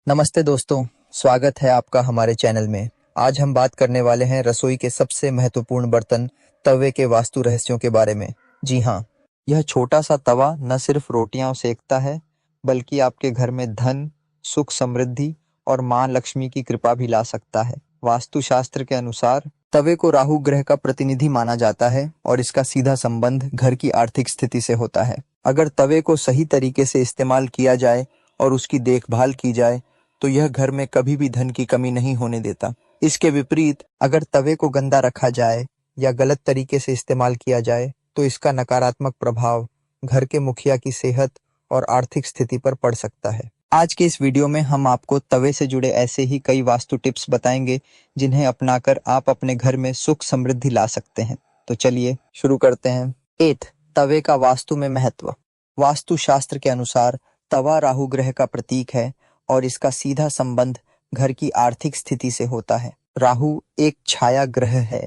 नमस्ते दोस्तों, स्वागत है आपका हमारे चैनल में। आज हम बात करने वाले हैं रसोई के सबसे महत्वपूर्ण बर्तन तवे के वास्तु रहस्यों के बारे में। जी हाँ, यह छोटा सा तवा न सिर्फ रोटियां सेकता है, बल्कि आपके घर में धन, सुख, समृद्धि और माँ लक्ष्मी की कृपा भी ला सकता है। वास्तुशास्त्र के अनुसार तवे को राहु ग्रह का प्रतिनिधि माना जाता है और इसका सीधा संबंध घर की आर्थिक स्थिति से होता है। अगर तवे को सही तरीके से इस्तेमाल किया जाए और उसकी देखभाल की जाए तो यह घर में कभी भी धन की कमी नहीं होने देता। इसके विपरीत अगर तवे को गंदा रखा जाए या गलत तरीके से इस्तेमाल किया जाए तो इसका नकारात्मक प्रभाव घर के मुखिया की सेहत और आर्थिक स्थिति पर पड़ सकता है। आज के इस वीडियो में हम आपको तवे से जुड़े ऐसे ही कई वास्तु टिप्स बताएंगे जिन्हें अपनाकर आप अपने घर में सुख समृद्धि ला सकते हैं। तो चलिए शुरू करते हैं। 8. तवे का वास्तु में महत्व। वास्तु शास्त्र के अनुसार तवा राहु ग्रह का प्रतीक है और इसका सीधा संबंध घर की आर्थिक स्थिति से होता है। राहु एक छाया ग्रह है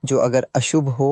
जो अगर अशुभ हो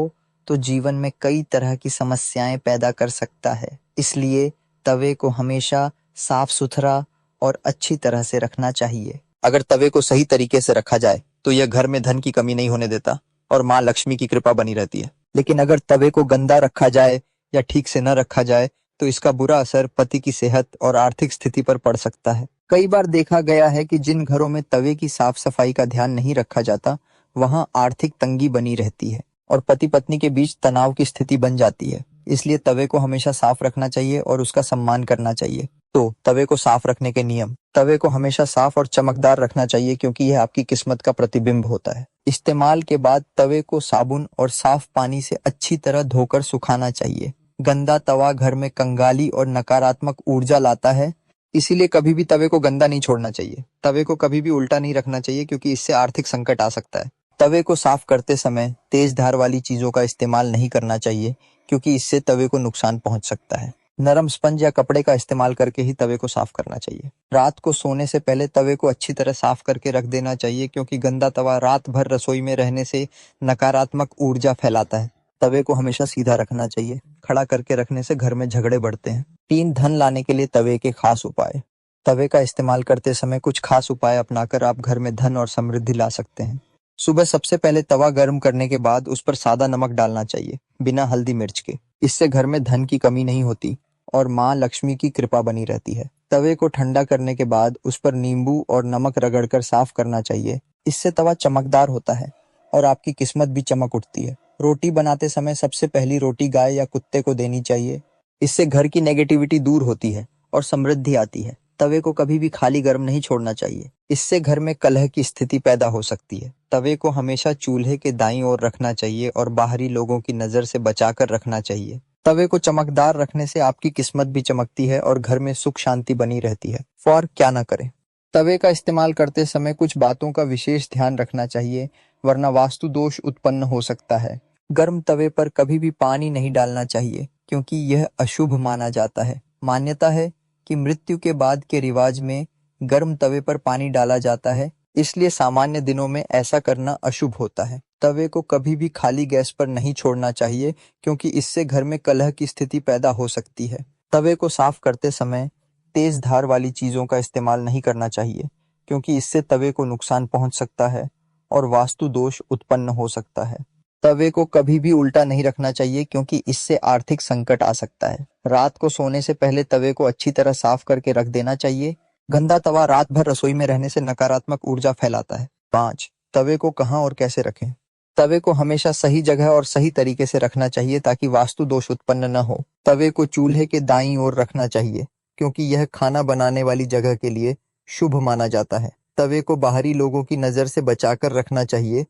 तो जीवन में कई तरह की समस्याएं पैदा कर सकता है। इसलिए तवे को हमेशा साफ सुथरा और अच्छी तरह से रखना चाहिए। अगर तवे को सही तरीके से रखा जाए तो यह घर में धन की कमी नहीं होने देता और माँ लक्ष्मी की कृपा बनी रहती है। लेकिन अगर तवे को गंदा रखा जाए या ठीक से न रखा जाए तो इसका बुरा असर पति की सेहत और आर्थिक स्थिति पर पड़ सकता है। कई बार देखा गया है कि जिन घरों में तवे की साफ सफाई का ध्यान नहीं रखा जाता वहां आर्थिक तंगी बनी रहती है और पति पत्नी के बीच तनाव की स्थिति बन जाती है। इसलिए तवे को हमेशा साफ रखना चाहिए और उसका सम्मान करना चाहिए। तो तवे को साफ रखने के नियम। तवे को हमेशा साफ और चमकदार रखना चाहिए क्योंकि यह आपकी किस्मत का प्रतिबिंब होता है। इस्तेमाल के बाद तवे को साबुन और साफ पानी से अच्छी तरह धोकर सुखाना चाहिए। गंदा तवा घर में कंगाली और नकारात्मक ऊर्जा लाता है, इसीलिए कभी भी तवे को गंदा नहीं छोड़ना चाहिए। तवे को कभी भी उल्टा नहीं रखना चाहिए क्योंकि इससे आर्थिक संकट आ सकता है। तवे को साफ करते समय तेज धार वाली चीजों का इस्तेमाल नहीं करना चाहिए क्योंकि इससे तवे को नुकसान पहुंच सकता है। नरम स्पंज या कपड़े का इस्तेमाल करके ही तवे को साफ करना चाहिए। रात को सोने से पहले तवे को अच्छी तरह साफ करके रख देना चाहिए क्योंकि गंदा तवा रात भर रसोई में रहने से नकारात्मक ऊर्जा फैलाता है। तवे को हमेशा सीधा रखना चाहिए। खड़ा करके रखने से घर में झगड़े बढ़ते हैं। 3. धन लाने के लिए तवे के खास उपाय। तवे का इस्तेमाल करते समय कुछ खास उपाय अपनाकर आप घर में धन और समृद्धि ला सकते हैं। सुबह सबसे पहले तवा गर्म करने के बाद उस पर सादा नमक डालना चाहिए, बिना हल्दी मिर्च के। इससे घर में धन की कमी नहीं होती और माँ लक्ष्मी की कृपा बनी रहती है। तवे को ठंडा करने के बाद उस पर नींबू और नमक रगड़कर साफ करना चाहिए। इससे तवा चमकदार होता है और आपकी किस्मत भी चमक उठती है। रोटी बनाते समय सबसे पहली रोटी गाय या कुत्ते को देनी चाहिए। इससे घर की नेगेटिविटी दूर होती है और समृद्धि आती है। तवे को कभी भी खाली गर्म नहीं छोड़ना चाहिए, इससे घर में कलह की स्थिति पैदा हो सकती है। तवे को हमेशा चूल्हे के दाईं ओर रखना चाहिए और बाहरी लोगों की नजर से बचाकर रखना चाहिए। तवे को चमकदार रखने से आपकी किस्मत भी चमकती है और घर में सुख शांति बनी रहती है। और क्या ना करें। तवे का इस्तेमाल करते समय कुछ बातों का विशेष ध्यान रखना चाहिए, वरना वास्तु दोष उत्पन्न हो सकता है। गर्म तवे पर कभी भी पानी नहीं डालना चाहिए क्योंकि यह अशुभ माना जाता है। मान्यता है कि मृत्यु के बाद के रिवाज में गर्म तवे पर पानी डाला जाता है, इसलिए सामान्य दिनों में ऐसा करना अशुभ होता है। तवे को कभी भी खाली गैस पर नहीं छोड़ना चाहिए क्योंकि इससे घर में कलह की स्थिति पैदा हो सकती है। तवे को साफ करते समय तेज धार वाली चीजों का इस्तेमाल नहीं करना चाहिए क्योंकि इससे तवे को नुकसान पहुंच सकता है और वास्तु दोष उत्पन्न हो सकता है। तवे को कभी भी उल्टा नहीं रखना चाहिए क्योंकि इससे आर्थिक संकट आ सकता है। रात को सोने से पहले तवे को अच्छी तरह साफ करके रख देना चाहिए। गंदा तवा रात भर रसोई में रहने से नकारात्मक ऊर्जा फैलाता है। 5. तवे को कहां और कैसे रखें। तवे को हमेशा सही जगह और सही तरीके से रखना चाहिए ताकि वास्तु दोष उत्पन्न न हो। तवे को चूल्हे के दाईं ओर रखना चाहिए क्योंकि यह खाना बनाने वाली जगह के लिए शुभ माना जाता है। तवे को बाहरी लोगों की नजर से बचाकर रखना चाहिए,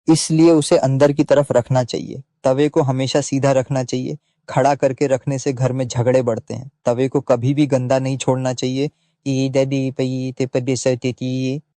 इसलिए उसे अंदर की तरफ रखना चाहिए। तवे को हमेशा सीधा रखना चाहिए। खड़ा करके रखने से घर में झगड़े बढ़ते हैं। तवे को कभी भी गंदा नहीं छोड़ना चाहिए।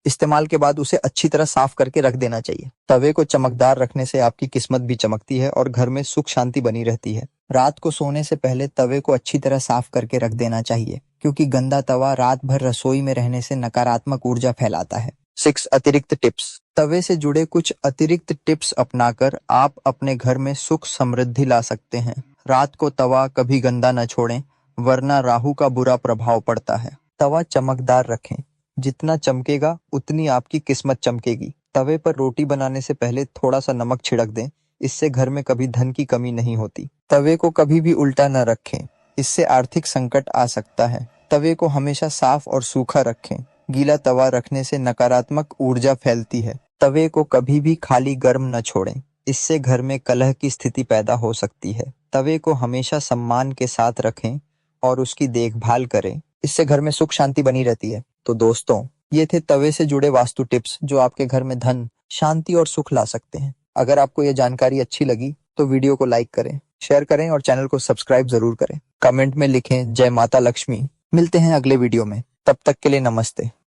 इस्तेमाल के बाद उसे अच्छी तरह साफ करके रख देना चाहिए। तवे को चमकदार रखने से आपकी किस्मत भी चमकती है और घर में सुख शांति बनी रहती है। रात को सोने से पहले तवे को अच्छी तरह साफ करके रख देना चाहिए क्योंकि गंदा तवा रात भर रसोई में रहने से नकारात्मक ऊर्जा फैलाता है। 6. अतिरिक्त टिप्स। तवे से जुड़े कुछ अतिरिक्त टिप्स अपनाकर आप अपने घर में सुख समृद्धि ला सकते हैं। रात को तवा कभी गंदा न छोड़ें वरना राहु का बुरा प्रभाव पड़ता है। तवा चमकदार रखें, जितना चमकेगा उतनी आपकी किस्मत चमकेगी। तवे पर रोटी बनाने से पहले थोड़ा सा नमक छिड़क दें, इससे घर में कभी धन की कमी नहीं होती। तवे को कभी भी उल्टा न रखें, इससे आर्थिक संकट आ सकता है। तवे को हमेशा साफ और सूखा रखें, गीला तवा रखने से नकारात्मक ऊर्जा फैलती है। तवे को कभी भी खाली गर्म न छोड़ें, इससे घर में कलह की स्थिति पैदा हो सकती है। तवे को हमेशा सम्मान के साथ रखें और उसकी देखभाल करें, इससे घर में सुख शांति बनी रहती है। तो दोस्तों, ये थे तवे से जुड़े वास्तु टिप्स जो आपके घर में धन, शांति और सुख ला सकते हैं। अगर आपको ये जानकारी अच्छी लगी तो वीडियो को लाइक करें, शेयर करें और चैनल को सब्सक्राइब जरूर करें। कमेंट में लिखें जय माता लक्ष्मी। मिलते हैं अगले वीडियो में, तब तक के लिए नमस्ते।